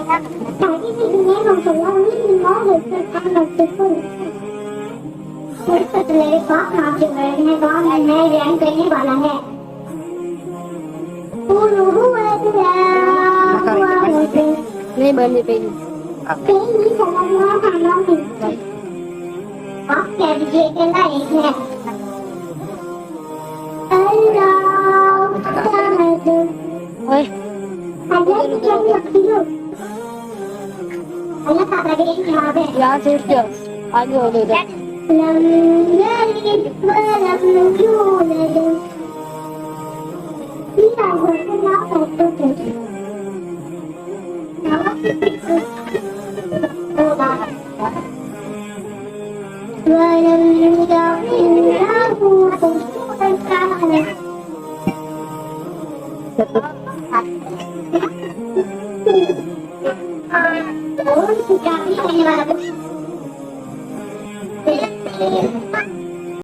Tại cái nét lòng sầu lo biết nó được ăn được từ từ. Mới tự lấy có học được rồi nghe có nghe thì anh thấy bảo là nghe. Ini beli pin. Cái gì sẽ là nó hàng năm thì có kèm gì cái này nè. Hello, sao được? Oi, Anh lấy cái chân được tí được. Anh lấy tạp lại cái nhà về. ya sih. Aduh, udah. Làm người mơ làm người du lịch. Ý là vừa cái nó phải tôi được. Nó ô bà. Rồi làm người đó nhìn ra vua cùng tay ca này. Ủa, thì ca cái này là